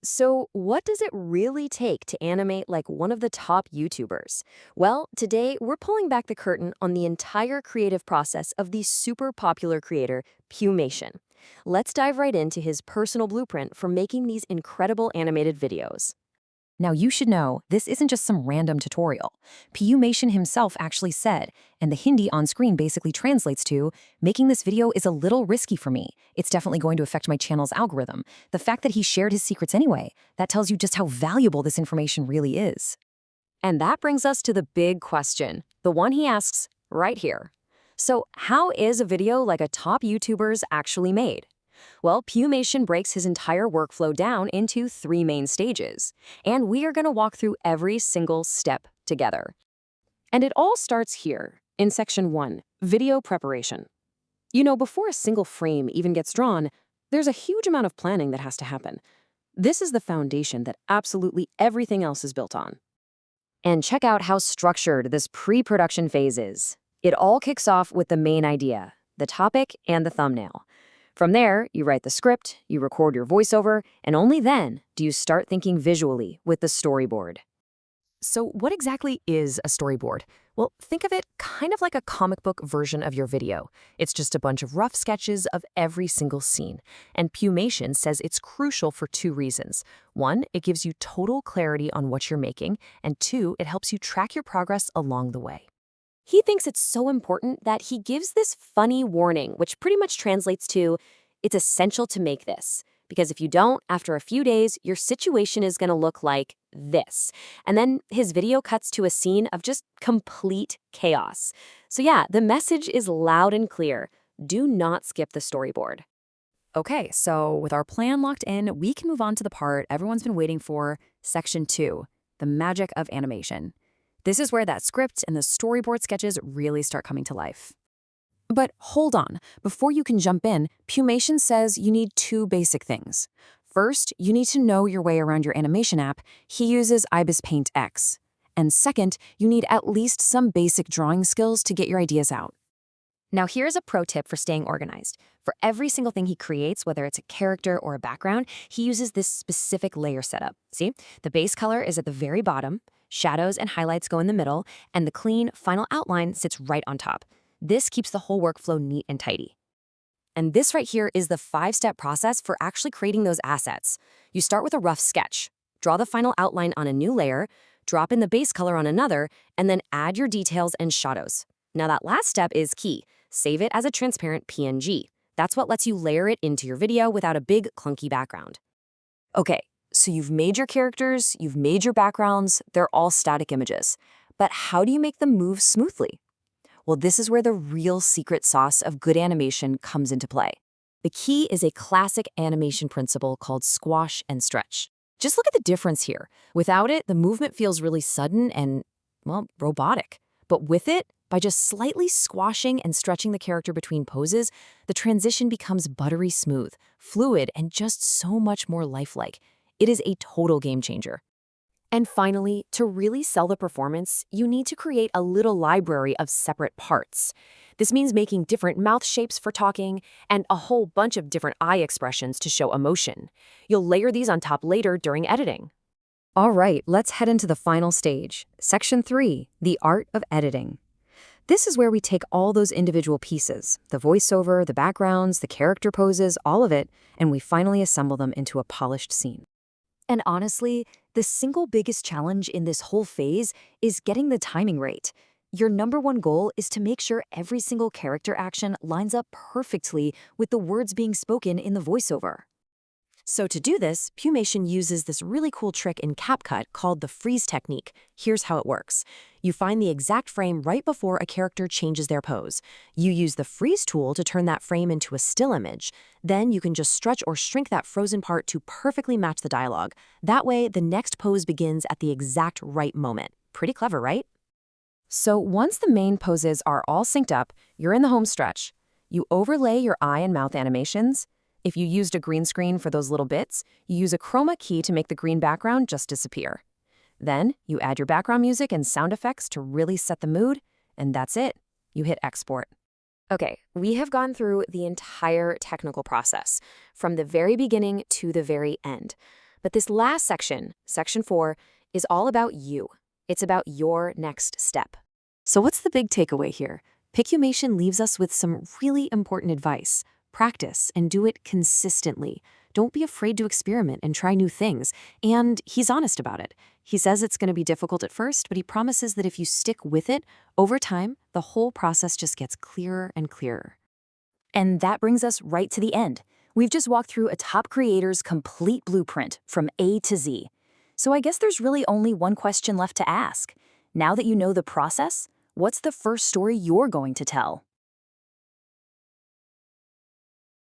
So, what does it really take to animate like one of the top YouTubers? Well, today we're pulling back the curtain on the entire creative process of the super popular creator, Pewmation. Let's dive right into his personal blueprint for making these incredible animated videos. Now, you should know, this isn't just some random tutorial. Piyumation himself actually said, and the Hindi on screen basically translates to, making this video is a little risky for me. It's definitely going to affect my channel's algorithm. The fact that he shared his secrets anyway, that tells you just how valuable this information really is. And that brings us to the big question, the one he asks right here. So, how is a video like a top YouTuber's actually made? Well, Pewmation breaks his entire workflow down into three main stages, and we are going to walk through every single step together. And it all starts here, in section 1, video preparation. You know, before a single frame even gets drawn, there's a huge amount of planning that has to happen. This is the foundation that absolutely everything else is built on. And check out how structured this pre-production phase is. It all kicks off with the main idea, the topic and the thumbnail. From there, you write the script, you record your voiceover, and only then do you start thinking visually with the storyboard. So what exactly is a storyboard? Well, think of it kind of like a comic book version of your video. It's just a bunch of rough sketches of every single scene. And Pewmation says it's crucial for two reasons. One, it gives you total clarity on what you're making, and two, it helps you track your progress along the way. He thinks it's so important that he gives this funny warning, which pretty much translates to, it's essential to make this. Because if you don't, after a few days, your situation is going to look like this. And then his video cuts to a scene of just complete chaos. So yeah, the message is loud and clear. Do not skip the storyboard. Okay, so with our plan locked in, we can move on to the part everyone's been waiting for, section 2, the magic of animation. This is where that script and the storyboard sketches really start coming to life. But hold on, before you can jump in, Pewmation says you need two basic things. First, you need to know your way around your animation app. He uses Ibis Paint X. And second, you need at least some basic drawing skills to get your ideas out. Now here's a pro tip for staying organized. For every single thing he creates, whether it's a character or a background, he uses this specific layer setup. See, the base color is at the very bottom, shadows and highlights go in the middle, and the clean, final outline sits right on top. This keeps the whole workflow neat and tidy. And this right here is the 5-step process for actually creating those assets. You start with a rough sketch, draw the final outline on a new layer, drop in the base color on another, and then add your details and shadows. Now that last step is key. Save it as a transparent PNG. That's what lets you layer it into your video without a big, clunky background. Okay, so you've made your characters, you've made your backgrounds, they're all static images. But how do you make them move smoothly? Well, this is where the real secret sauce of good animation comes into play. The key is a classic animation principle called squash and stretch. Just look at the difference here. Without it, the movement feels really sudden and, well, robotic. But with it, by just slightly squashing and stretching the character between poses, the transition becomes buttery smooth, fluid, and just so much more lifelike. It is a total game changer. And finally, to really sell the performance, you need to create a little library of separate parts. This means making different mouth shapes for talking and a whole bunch of different eye expressions to show emotion. You'll layer these on top later during editing. All right, let's head into the final stage. Section 3, the art of editing. This is where we take all those individual pieces, the voiceover, the backgrounds, the character poses, all of it, and we finally assemble them into a polished scene. And honestly, the single biggest challenge in this whole phase is getting the timing right. Your number one goal is to make sure every single character action lines up perfectly with the words being spoken in the voiceover. So to do this, Pewmation uses this really cool trick in CapCut called the freeze technique. Here's how it works. You find the exact frame right before a character changes their pose. You use the freeze tool to turn that frame into a still image. Then you can just stretch or shrink that frozen part to perfectly match the dialogue. That way, the next pose begins at the exact right moment. Pretty clever, right? So once the main poses are all synced up, you're in the home stretch. You overlay your eye and mouth animations. If you used a green screen for those little bits, you use a chroma key to make the green background just disappear. Then, you add your background music and sound effects to really set the mood, and that's it. You hit export. Okay, we have gone through the entire technical process, from the very beginning to the very end. But this last section, section 4, is all about you. It's about your next step. So what's the big takeaway here? Picumation leaves us with some really important advice. Practice and do it consistently. Don't be afraid to experiment and try new things. And he's honest about it. He says it's going to be difficult at first, but he promises that if you stick with it, over time, the whole process just gets clearer and clearer. And that brings us right to the end. We've just walked through a top creator's complete blueprint from A to Z. So I guess there's really only one question left to ask. Now that you know the process, what's the first story you're going to tell?